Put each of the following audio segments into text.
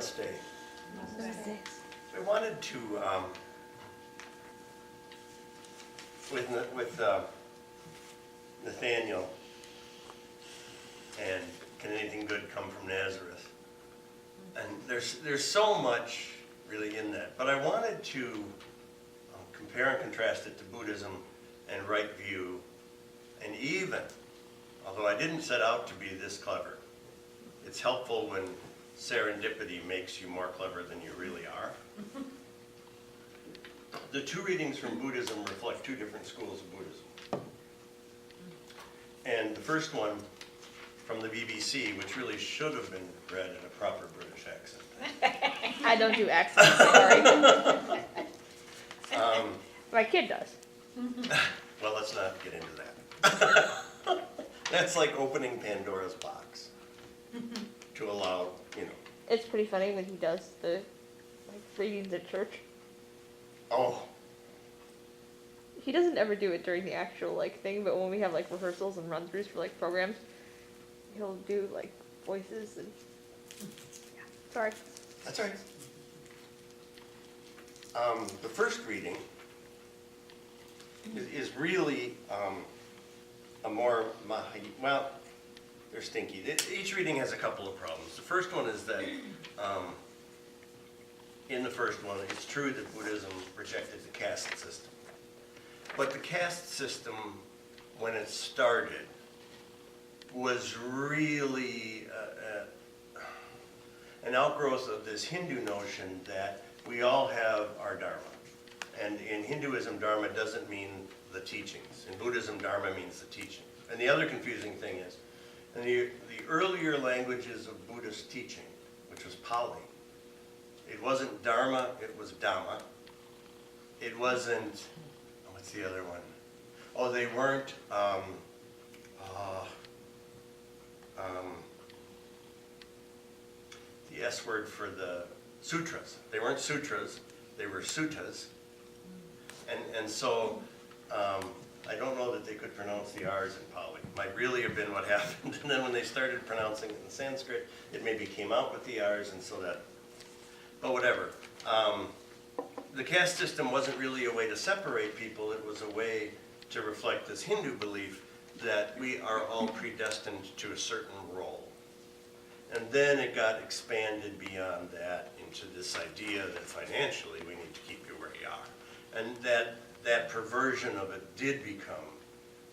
Namaste. Namaste. So I wanted to, with Nathaniel and can anything good come from Nazareth? And there's so much really in that. But I wanted to compare and contrast it to Buddhism and right view. And even, although I didn't set out to be this clever, it's helpful when serendipity makes you more clever than you really are. The two readings from Buddhism reflect two different schools of Buddhism. And the first one from the BBC, which really should have been read in a proper British accent. I don't do accents, sorry. My kid does. Well, let's not get into that. That's like opening Pandora's box to allow, It's pretty funny when he does the readings at church. Oh, He doesn't ever do it during the actual thing, but when we have rehearsals and run-throughs for programs, he'll do voices and yeah. Sorry. that's all right. The first reading is really a more, well, they're stinky. Each reading has a couple of problems. The first one is that in the first one, it's true that Buddhism rejected the caste system. But the caste system, when it started, was really an outgrowth of this Hindu notion that we all have our Dharma. And in Hinduism, Dharma doesn't mean the teachings. In Buddhism, Dharma means the teachings. And the other confusing thing is, in the earlier languages of Buddhist teaching, which was Pali, it wasn't Dharma, it was Dhamma. It wasn't, what's the other one? Oh, they weren't, the S word for the sutras. They weren't sutras, they were suttas. And so, I don't know that they could pronounce the R's in Pali. Might really have been what happened. And then when they started pronouncing it in Sanskrit, it maybe came out with the R's, and so that, but whatever. The caste system wasn't really a way to separate people, it was a way to reflect this Hindu belief that we are all predestined to a certain role. And then it got expanded beyond that into this idea that financially we need to keep you where you are. And that perversion of it did become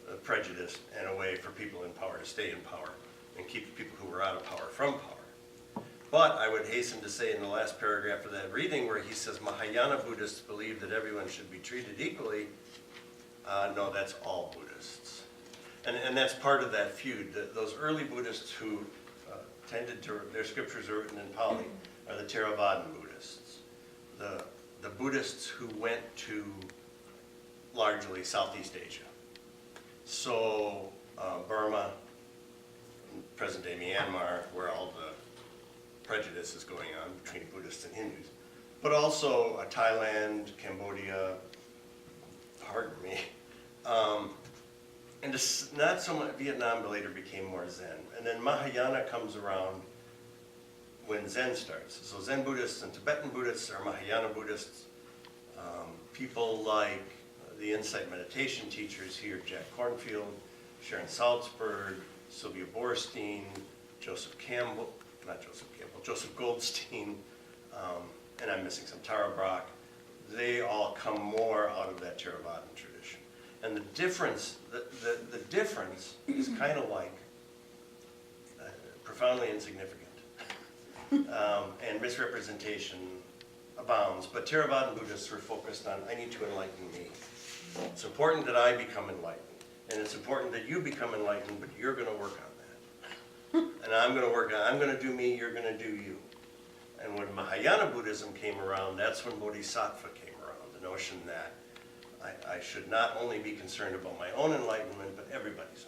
a prejudice and a way for people in power to stay in power and keep the people who were out of power from power. But I would hasten to say in the last paragraph of that reading where he says Mahayana Buddhists believe that everyone should be treated equally, no, that's all Buddhists. And that's part of that feud. Those early Buddhists who tended to, their scriptures are written in Pali, are the Theravadan Buddhists. The Buddhists who went to largely Southeast Asia. So Burma, present-day Myanmar, where all the prejudice is going on between Buddhists and Hindus. But also Thailand, Cambodia, pardon me. And not so much, Vietnam later became more Zen. And then Mahayana comes around when Zen starts. So Zen Buddhists and Tibetan Buddhists are Mahayana Buddhists. People like the insight meditation teachers here, Jack Kornfield, Sharon Salzberg, Sylvia Boorstein, Joseph Goldstein, and I'm missing some, Tara Brach. They all come more out of that Theravadan tradition. And the difference is kind of like profoundly insignificant. And misrepresentation abounds. But Theravadan Buddhists were focused on, I need to enlighten me. It's important that I become enlightened. And it's important that you become enlightened, but you're going to work on that. And I'm going to do me, you're going to do you. And when Mahayana Buddhism came around, that's when Bodhisattva came around. The notion that I should not only be concerned about my own enlightenment, but everybody's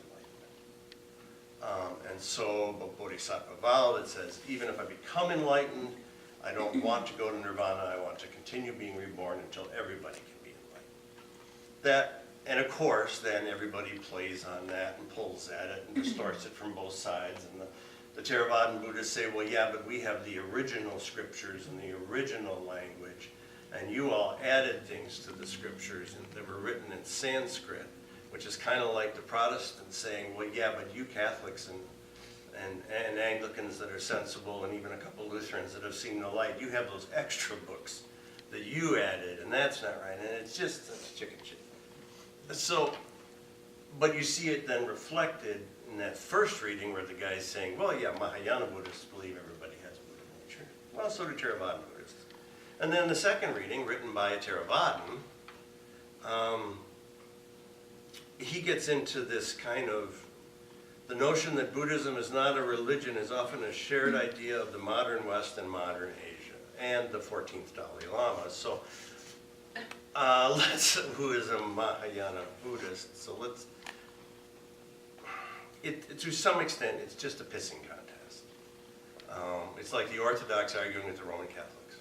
enlightenment. And so Bodhisattva vow that says, even if I become enlightened, I don't want to go to nirvana, I want to continue being reborn until everybody can be enlightened. And of course, then everybody plays on that and pulls at it and distorts it from both sides. And the Theravadan Buddhists say, well, yeah, but we have the original scriptures and the original language, and you all added things to the scriptures that were written in Sanskrit, which is kind of like the Protestants saying, well, yeah, but you Catholics and Anglicans that are sensible, and even a couple Lutherans that have seen the light, you have those extra books that you added, and that's not right, and it's just that's chicken shit. So, but you see it then reflected in that first reading where the guy's saying, well, yeah, Mahayana Buddhists believe everybody has Buddha nature. Well, so do Theravadan Buddhists. And then the second reading, written by a Theravadan, he gets into this kind of, the notion that Buddhism is not a religion is often a shared idea of the modern West and modern Asia, and the 14th Dalai Lama. So, who is a Mahayana Buddhist, so let's, to some extent, it's just a pissing contest. It's like the Orthodox arguing with the Roman Catholics.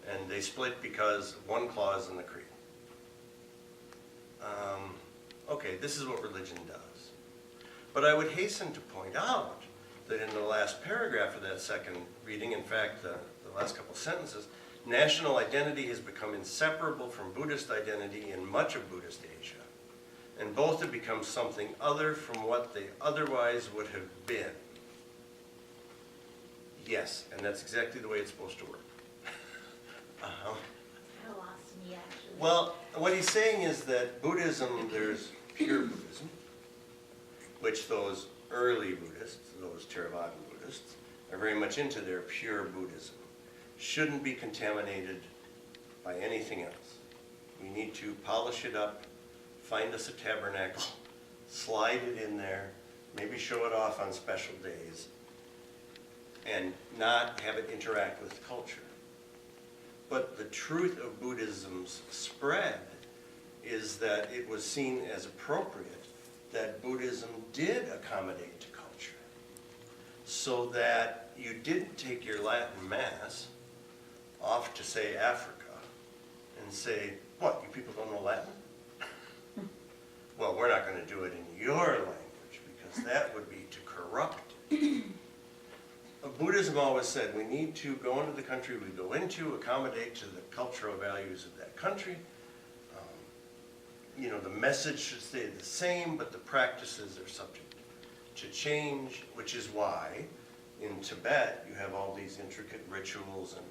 And they split because one clause in the creed. Okay, this is what religion does. But I would hasten to point out that in the last paragraph of that second reading, in fact, the last couple sentences, national identity has become inseparable from Buddhist identity in much of Buddhist Asia, and both have become something other from what they otherwise would have been. Yes, and that's exactly the way it's supposed to work. Kind of lost me, actually. Well, what he's saying is that Buddhism, there's pure Buddhism, which those early Buddhists, those Theravadan Buddhists, are very much into their pure Buddhism. Shouldn't be contaminated by anything else. We need to polish it up, find us a tabernacle, slide it in there, maybe show it off on special days, and not have it interact with culture. But the truth of Buddhism's spread is that it was seen as appropriate that Buddhism did accommodate to culture, so that you didn't take your Latin Mass off to, say, Africa and say, what, you people don't know Latin? Well, we're not going to do it in your language because that would be to corrupt it. Buddhism always said we need to go into the country we go into, accommodate to the cultural values of that country. The message should stay the same, but the practices are subject to change, which is why in Tibet you have all these intricate rituals, and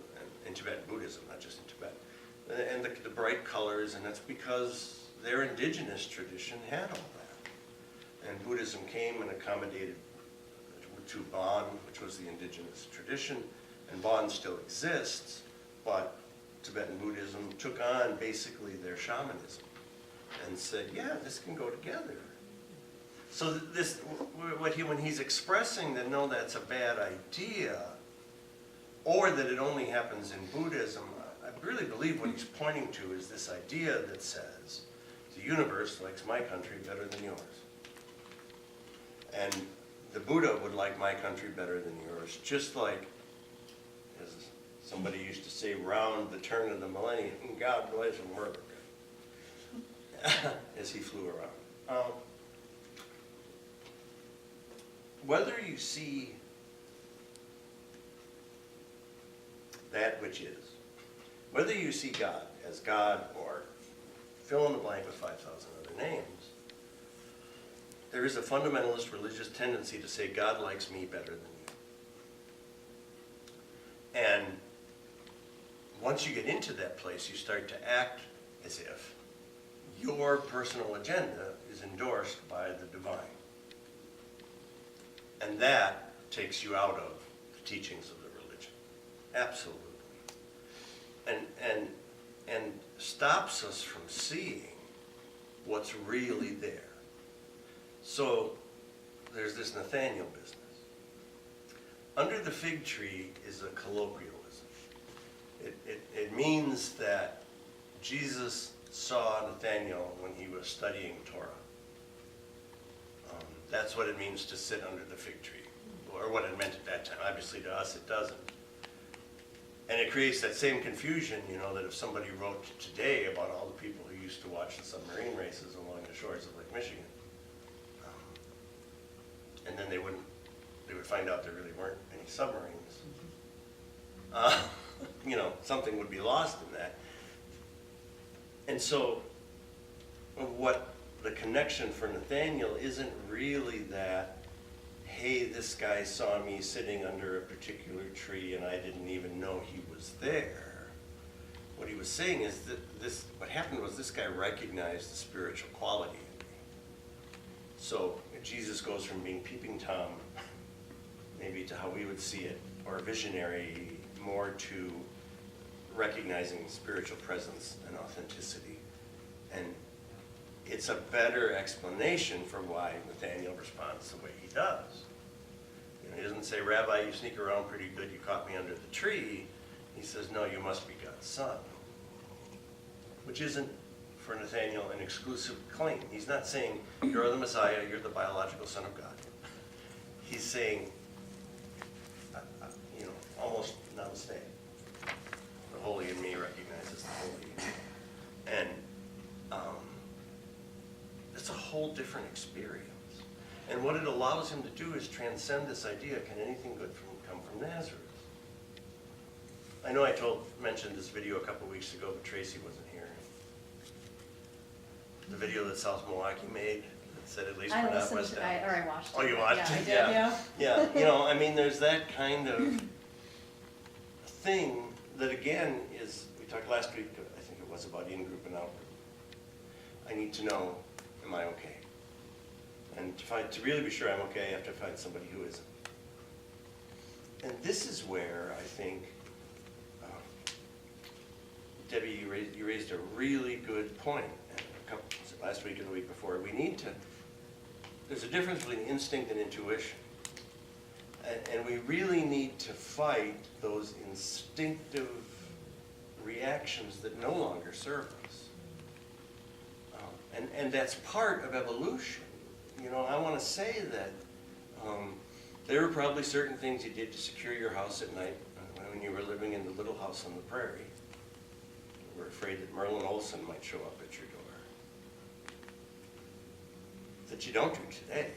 in Tibetan Buddhism, not just in Tibet, and the bright colors, and that's because their indigenous tradition had all that. And Buddhism came and accommodated to Bon, which was the indigenous tradition, and Bon still exists, but Tibetan Buddhism took on basically their shamanism and said, yeah, this can go together. So when he's expressing that, no, that's a bad idea, or that it only happens in Buddhism, I really believe what he's pointing to is this idea that says, the universe likes my country better than yours. And the Buddha would like my country better than yours, just like, as somebody used to say, round the turn of the millennium, God bless America, as he flew around. Whether you see that which is, whether you see God as God or fill in the blank with 5,000 other names, there is a fundamentalist religious tendency to say God likes me better than you. And once you get into that place, you start to act as if your personal agenda is endorsed by the divine. And that takes you out of the teachings of the religion. Absolutely. And stops us from seeing what's really there. So there's this Nathaniel business. Under the fig tree is a colloquialism. It means that Jesus saw Nathaniel when he was studying Torah. That's what it means to sit under the fig tree, or what it meant at that time. Obviously to us it doesn't. And it creates that same confusion, that if somebody wrote today about all the people who used to watch the submarine races along the shores of Lake Michigan, and then they wouldn't they would find out there really weren't any submarines. You know, something would be lost in that. And so what the connection for Nathaniel isn't really that, hey, this guy saw me sitting under a particular tree and I didn't even know he was there. What he was saying is that what happened was this guy recognized the spiritual quality in me. So Jesus goes from being peeping Tom, maybe to how we would see it, or visionary, more to recognizing spiritual presence and authenticity. And it's a better explanation for why Nathaniel responds the way he does. You know, he doesn't say, Rabbi, you sneak around pretty good, you caught me under the tree. He says, no, you must be God's son. Which isn't, for Nathaniel, an exclusive claim. He's not saying, you're the Messiah, you're the biological son of God. He's saying, you know, almost namaste. The holy in me recognizes the holy in you. And it's a whole different experience. And what it allows him to do is transcend this idea, can anything good come from Nazareth? I know I mentioned this video a couple weeks ago, but Tracy wasn't here. The video that South Milwaukee made that said at least we're not West Dallas. I watched it. Oh, you watched Yeah, it? I did, yeah. Yeah, you know, I mean, there's that kind of thing that, again, is, we talked last week, I think it was about in-group and out-group. I need to know, am I okay? And to really be sure I'm okay, I have to find somebody who isn't. And this is where I think, Debbie, you raised a really good point. Was it last week or the week before? There's a difference between instinct and intuition. And we really need to fight those instinctive reactions that no longer serve us. And that's part of evolution. You know, I want to say that there were probably certain things you did to secure your house at night when you were living in the little house on the prairie. You were afraid that Merlin Olsen might show up at your door. That you don't do today.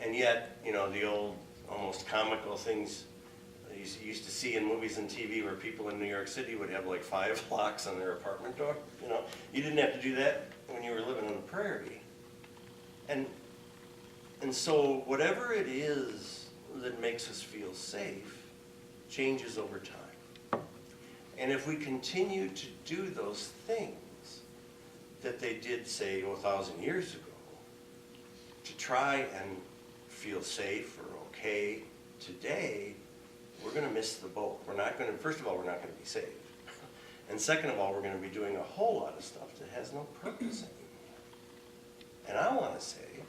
And yet, you know, the old, almost comical things you used to see in movies and TV where people in New York City would have like 5 locks on their apartment door. You know, you didn't have to do that when you were living on the prairie. And so whatever it is that makes us feel safe changes over time. And if we continue to do those things that they did, say, 1,000 years ago, to try and feel safe or okay today, we're going to miss the boat. First of all, we're not going to be safe. And second of all, we're going to be doing a whole lot of stuff that has no purpose anymore. And I want to say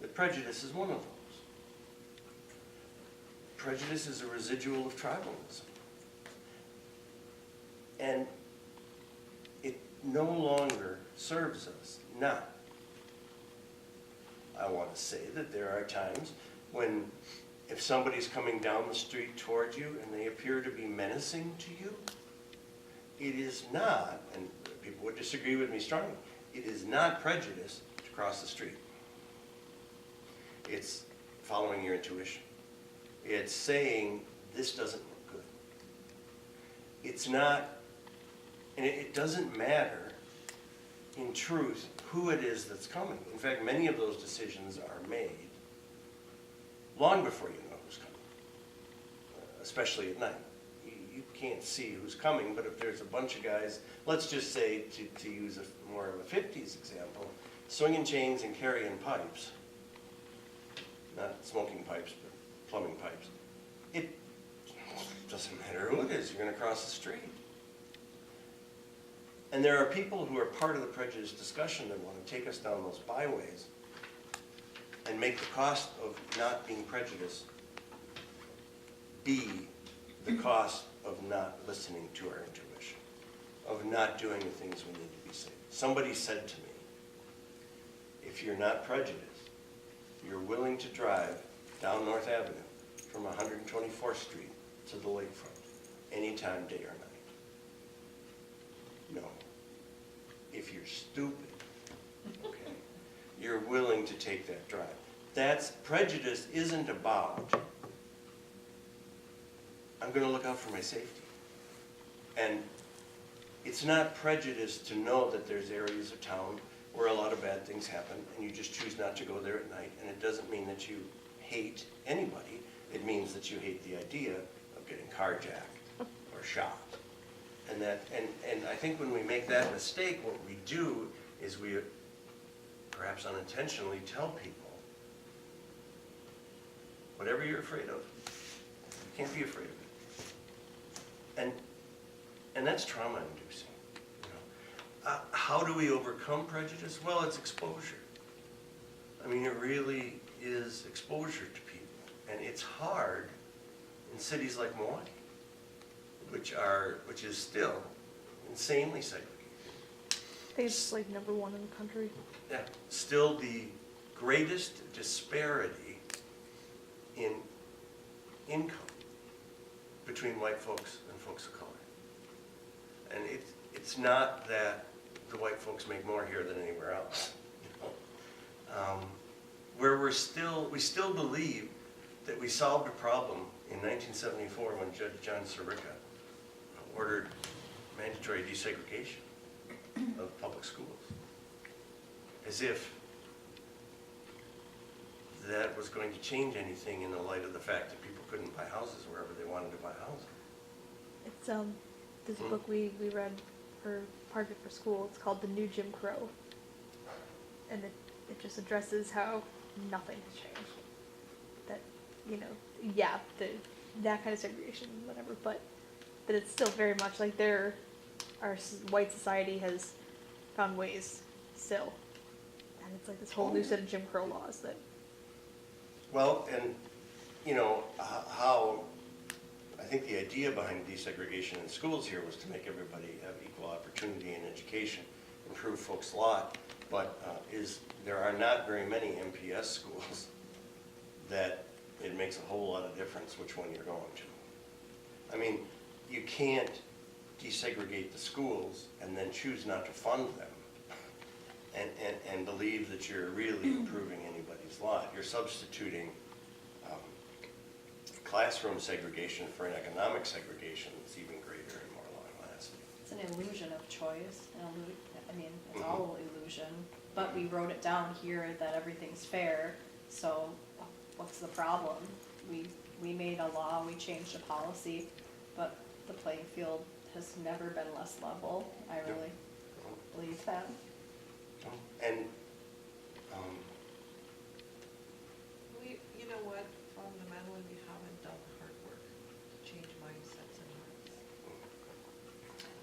that prejudice is one of those. Prejudice is a residual of tribalism. And it no longer serves us. Now, I want to say that there are times when if somebody's coming down the street towards you and they appear to be menacing to you, it is not, and people would disagree with me strongly, it is not prejudice to cross the street. It's following your intuition. It's saying, this doesn't look good. It's not, and it doesn't matter, in truth, who it is that's coming. In fact, many of those decisions are made long before you know who's coming, especially at night. You can't see who's coming, but if there's a bunch of guys, let's just say, to use more of a 50s example, swinging chains and carrying pipes, not smoking pipes, but plumbing pipes, it doesn't matter who it is, you're going to cross the street. And there are people who are part of the prejudice discussion that want to take us down those byways and make the cost of not being prejudiced be the cost of not listening to our intuition, of not doing the things we need to be safe. Somebody said to me, if you're not prejudiced, you're willing to drive down North Avenue from 124th Street to the lakefront anytime, day or night. No. If you're stupid, okay, you're willing to take that drive. prejudice isn't about, I'm gonna look out for my safety. And it's not prejudice to know that there's areas of town where a lot of bad things happen, and you just choose not to go there at night, and it doesn't mean that you hate anybody. It means that you hate the idea of getting carjacked or shot. And I think when we make that mistake, what we do is we, perhaps unintentionally, tell people, whatever you're afraid of, you can't be afraid of it. And that's trauma-inducing. How do we overcome prejudice? Well, it's exposure. I mean, it really is exposure to people. And it's hard in cities like Milwaukee, which is still insanely segregated. I think it's like #1 in the country. Yeah, still the greatest disparity in income between white folks and folks of color. And it's not that the white folks make more here than anywhere else. Where we still believe that we solved a problem in 1974 when Judge John Sirica ordered mandatory desegregation of public schools, as if that was going to change anything in the light of the fact that people couldn't buy houses wherever they wanted to buy houses. It's this book we read for part of it for school. It's called The New Jim Crow, and it just addresses how nothing has changed. That that kind of segregation, whatever, but that it's still very much like our white society has found ways still, and it's like this whole new set of Jim Crow laws that. Well, and how I think the idea behind desegregation in schools here was to make everybody have equal opportunity in education, improve folks' lot, but there are not very many MPS schools that it makes a whole lot of difference which one you're going to. I mean, you can't desegregate the schools and then choose not to fund them and believe that you're really improving anybody's lot. You're substituting classroom segregation for an economic segregation that's even greater and more long-lasting. It's an illusion of choice. It's all illusion. But we wrote it down here that everything's fair. So what's the problem? We made a law, we changed a policy, but the playing field has never been less level. I really believe that. And you know what, fundamentally, we haven't done the hard work to change mindsets and hearts.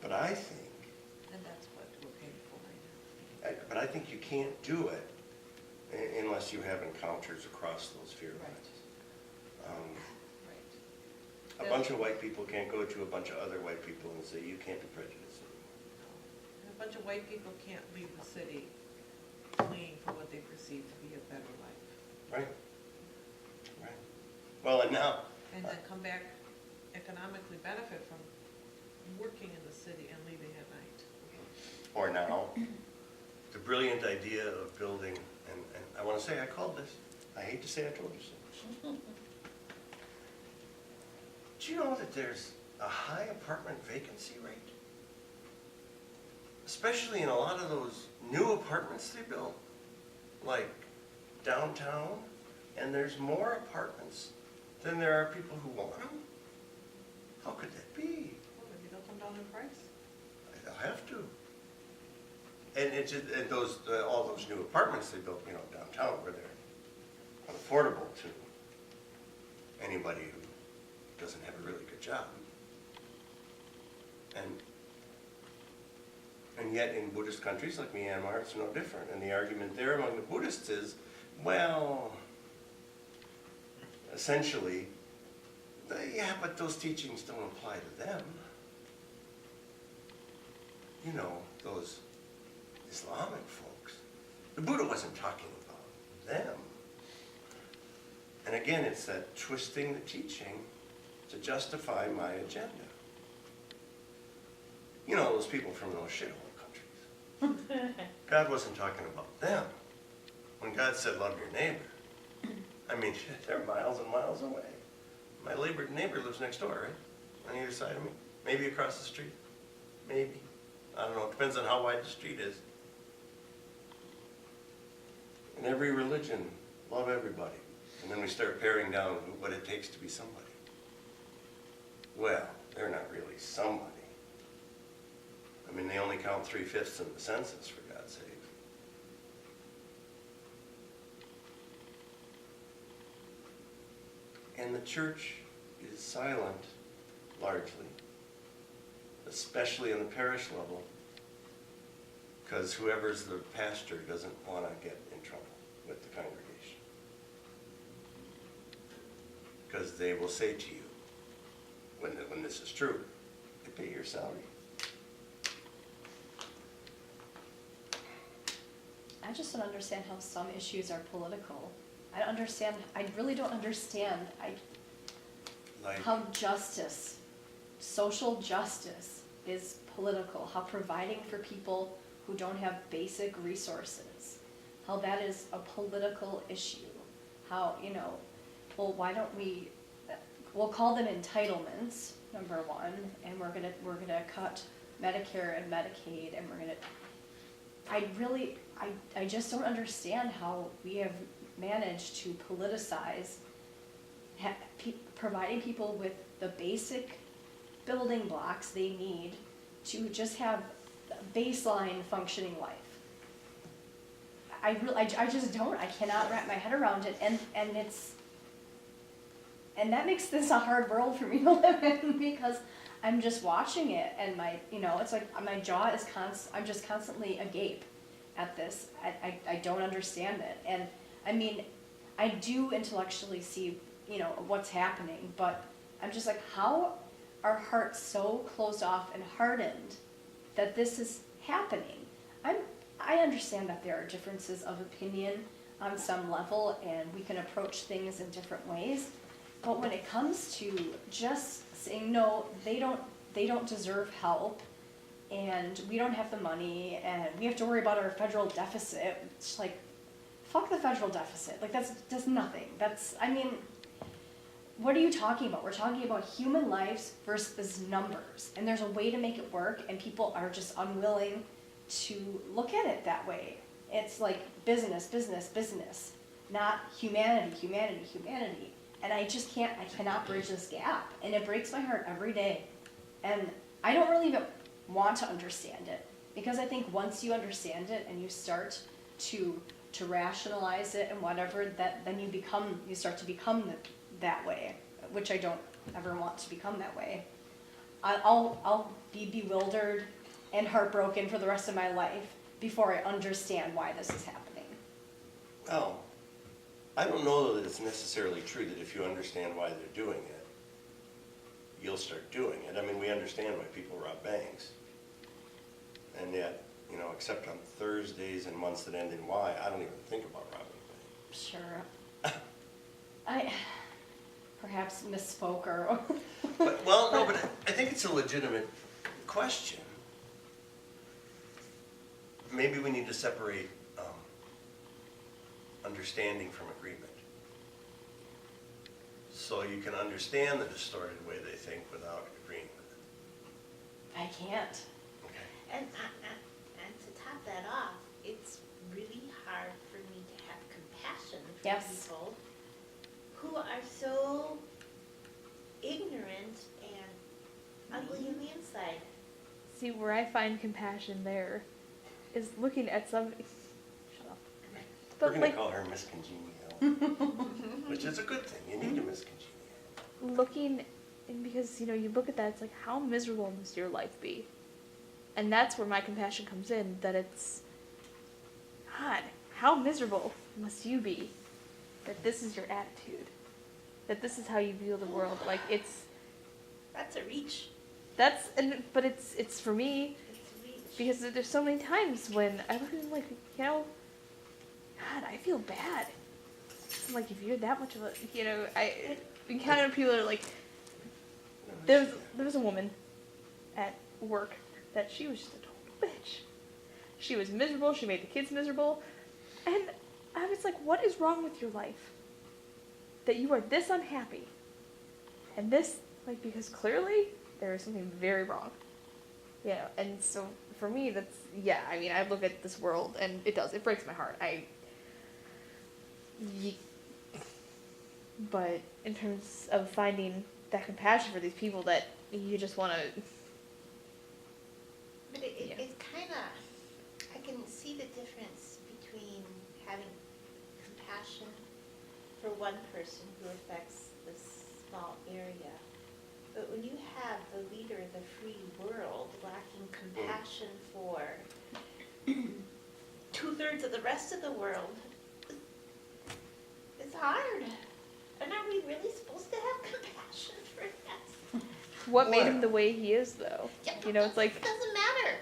but I think And that's what we're paying for right now. But I think you can't do it unless you have encounters across those fear lines. Right. A bunch of white people can't go to a bunch of other white people and say, you can't be prejudiced. And a bunch of white people can't leave the city fleeing for what they perceive to be a better life. Right? Right. Well, and now, And then come back, economically benefit from working in the city and leaving at night. or now, the brilliant idea of building, and I want to say I called this, I hate to say I told you so. Do you know that there's a high apartment vacancy rate? Especially in a lot of those new apartments they built, like downtown, and there's more apartments than there are people who want them? How could that be? Well, maybe they'll come down in price. They'll have to. And it's just, and all those new apartments they built, downtown, where they're unaffordable to anybody who doesn't have a really good job. And yet in Buddhist countries like Myanmar, it's no different. And the argument there among the Buddhists is, well, essentially, yeah, but those teachings don't apply to them. Those Islamic folks. The Buddha wasn't talking about them. And again, it's that twisting the teaching to justify my agenda. Those people from those shithole countries. God wasn't talking about them. When God said, love your neighbor, I mean, they're miles and miles away. My neighbor lives next door, right? On either side of me. Maybe across the street. Maybe. I don't know. It depends on how wide the street is. In every religion, love everybody. And then we start paring down what it takes to be somebody. Well, they're not really somebody. I mean, they only count 3/5 in the census, for God's sake. And the church is silent, largely, especially on the parish level, because whoever's the pastor doesn't want to get in trouble with the congregation. Because they will say to you, when this is true, they pay your salary. I just don't understand how some issues are political. I really don't understand Like, how justice, social justice is political, how providing for people who don't have basic resources, how that is a political issue. How, well, why don't we'll call them entitlements, number one, and we're gonna cut Medicare and Medicaid, and I just don't understand how we have managed to politicize providing people with the basic building blocks they need to just have a baseline functioning life. I just don't. I cannot wrap my head around it, and that makes this a hard world for me to live in, because I'm just watching it, and it's like my jaw is I'm just constantly agape at this. I don't understand it, and I mean, I do intellectually see, what's happening, but I'm just like, how are hearts so closed off and hardened that this is happening? I understand that there are differences of opinion on some level, and we can approach things in different ways, but when it comes to just saying, no, they don't deserve help, and we don't have the money, and we have to worry about our federal deficit, it's like, fuck the federal deficit. Like, that's nothing. What are you talking about? We're talking about human lives versus numbers, and there's a way to make it work, and people are just unwilling to look at it that way. It's like business, business, business, not humanity, humanity, humanity. And I cannot bridge this gap, and it breaks my heart every day. And I don't really even want to understand it, because I think once you understand it and you start to rationalize it and whatever, then you start to become that way, which I don't ever want to become that way. I'll be bewildered and heartbroken for the rest of my life before I understand why this is happening. well, I don't know that it's necessarily true that if you understand why they're doing it, you'll start doing it. I mean, we understand why people rob banks. And yet, except on Thursdays and months that end in Y, I don't even think about robbing banks. Sure. I perhaps misspoke or... But I think it's a legitimate question. Maybe we need to separate understanding from agreement. So you can understand the distorted way they think without agreeing with it. I can't. Okay. And to top that off, it's really hard for me to have compassion for Yes. people who are so ignorant and ugly on the inside. See, where I find compassion there is looking at somebody. Shut up. We're But going like to call her Miss Congenial, which is a good thing. You need a Miss Congenial. looking, and because you look at that, it's like, how miserable must your life be? And that's where my compassion comes in. That it's, God, how miserable must you be that this is your attitude, that this is how you view the world. Like That's a reach. but it's for me. It's a reach. Because there's so many times when I look at him like, God, I feel bad. I'm like, if you're that much of a, I encounter people that are like, there was a woman at work that she was just a total bitch. She was miserable. She made the kids miserable. And I was like, what is wrong with your life? that you are this unhappy, and this, like, because clearly there is something very wrong. You know, and so for me, that's, yeah, I mean, I look at this world, and it breaks my heart. But in terms of finding that compassion for these people that you just want to, But it's kind of, I can see the difference between having compassion for one person who affects this small area. But when you have the leader of the free world lacking compassion for 2/3 of the rest of the world, it's hard. And are we really supposed to have compassion for that? what made him the way he is, though? Yeah, You know, it's like, it doesn't matter.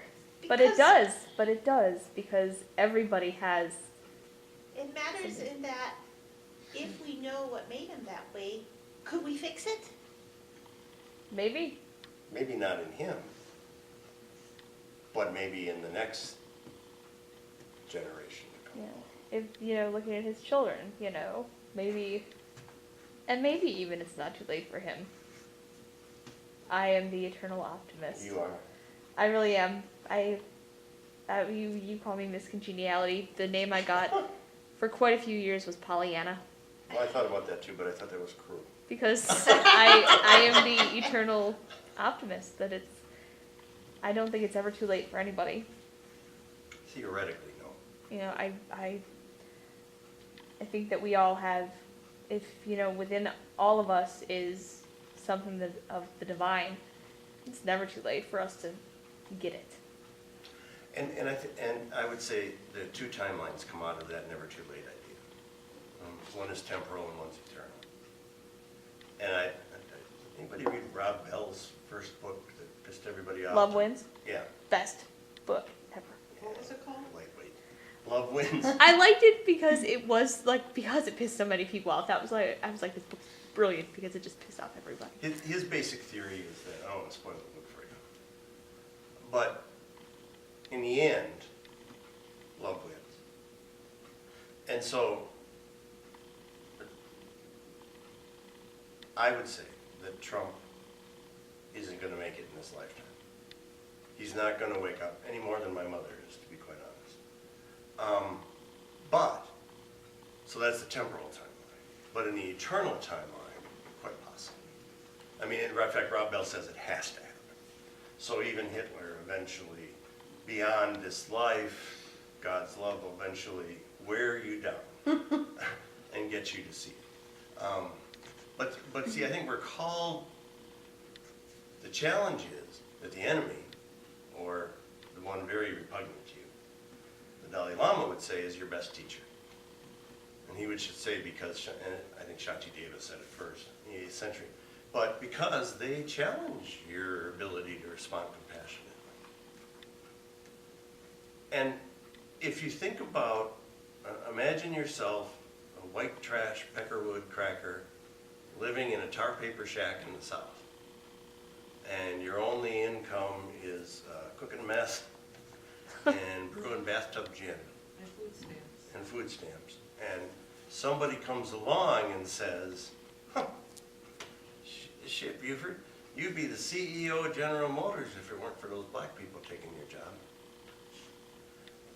but it because does, because everybody has, It matters in that if we know what made him that way, could we fix it? maybe, Maybe not in him, but maybe in the next generation to come. you know, if, you know, looking at his children, you know, maybe, and maybe even it's not too late for him. I am the eternal optimist. You are. I really am. You call me Miss Congeniality. The name I got for quite a few years was Pollyanna, Well, I thought about that too, but I thought that was cruel. because I am the eternal optimist. That I don't think it's ever too late for anybody. Theoretically, no. You know, I think that we all have, if, you know, within all of us is something of the divine, it's never too late for us to get it. And I would say the two timelines come out of that never too late idea. One is temporal and one's eternal. And anybody read Rob Bell's first book that pissed everybody off? Love Wins, Yeah. best book ever. What was it called? Lightweight. Love Wins. I liked it because it was like, because it pissed so many people off. I was like, this book's brilliant because it just pissed off everybody. His basic theory is that, I don't want to spoil the book for you, but in the end, love wins. And so, I would say that Trump isn't going to make it in this lifetime. He's not going to wake up any more than my mother is, to be quite honest. So that's the temporal timeline. But in the eternal timeline, quite possibly. I mean, in fact, Rob Bell says it has to happen. So even Hitler eventually, beyond this life, God's love will eventually wear you down and get you to see it. But see, I think we're called, the challenge is that the enemy, or the one very repugnant to you, the Dalai Lama would say is your best teacher. And he would say because, and I think Shanti Deva said it first in the 8th century, but because they challenge your ability to respond compassionately. And if you think about, imagine yourself a white trash peckerwood cracker living in a tar paper shack in the South. And your only income is cooking mess and brewing bathtub gin And food stamps. and food stamps. And somebody comes along and says, shit, Buford, you'd be the CEO of General Motors if it weren't for those black people taking your job.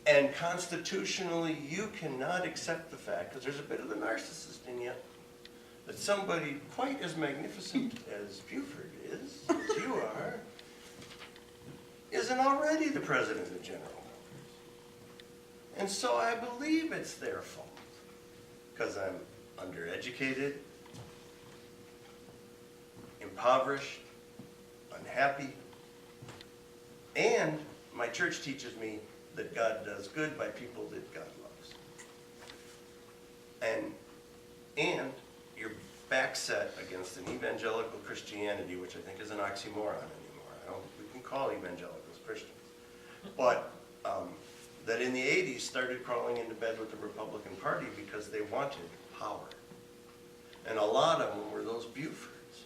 And constitutionally, you cannot accept the fact, because there's a bit of the narcissist in you, that somebody quite as magnificent as Buford is, as you are, isn't already the president of General Motors. And so I believe it's their fault, because I'm undereducated, impoverished, unhappy, and my church teaches me that God does good by people that God loves. And you're backset against an evangelical Christianity, which I think is an oxymoron anymore. I don't think we can call evangelicals Christians. But that in the 80s started crawling into bed with the Republican Party because they wanted power. And a lot of them were those Bufords.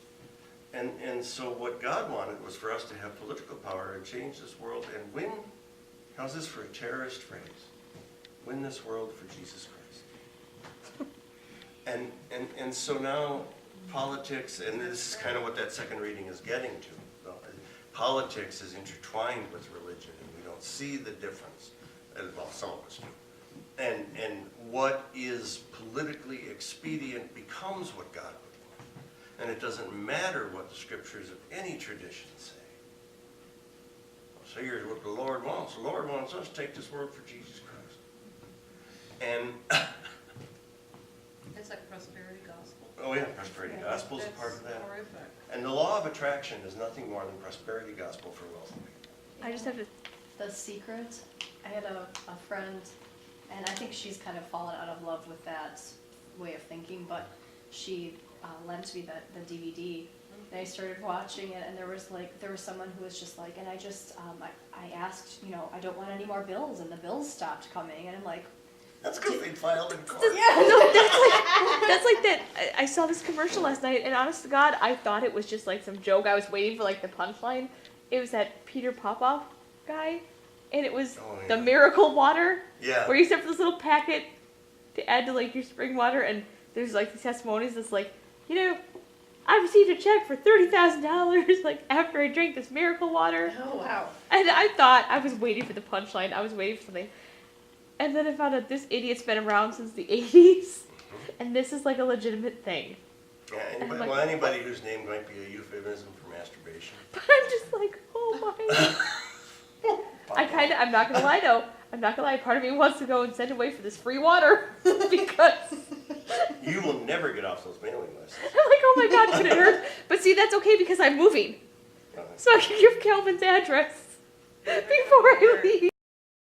And so what God wanted was for us to have political power and change this world and win, how's this for a terrorist phrase? Win this world for Jesus Christ. And so now politics, and this is kind of what that second reading is getting to. Politics is intertwined with religion, and we don't see the difference. Well, some of us do. And what is politically expedient becomes what God would want. And it doesn't matter what the scriptures of any tradition say. So here's what the Lord wants. The Lord wants us to take this word for Jesus Christ. And It's like prosperity gospel. oh yeah, prosperity gospel is a part of that. That's horrific. And the law of attraction is nothing more than prosperity gospel for wealthy people. I just have to. The secret, I had a friend, and I think she's kind of fallen out of love with that way of thinking, but she lent me the DVD, and I started watching it, and there was someone who was just like, and I just, I asked, I don't want any more bills, and the bills stopped coming, and I'm like, That's because they filed in court. Yeah, no, that's like that. I saw this commercial last night, and honest to God, I thought it was just like some joke. I was waiting for like the punchline. It was that Peter Popoff guy, and it was Oh, the yeah. miracle water, Yeah. where you sent for this little packet to add to like your spring water, and there's like these testimonies that's like, I received a check for $30,000 like after I drank this miracle water. Oh, wow. And I thought I was waiting for the punchline. I was waiting for something. And then I found out this idiot's been around since the 80s. And this is like a legitimate thing. Yeah, And I'm anybody, like- anybody whose name might be a euphemism for masturbation. But I'm just like, oh my. I'm not going to lie though. I'm not going to lie. Part of me wants to go and send away for this free water. Because You will never get off those mailing lists. I'm like, oh my God, could it hurt? But see, that's okay because I'm moving. So I can give Calvin's address before I leave.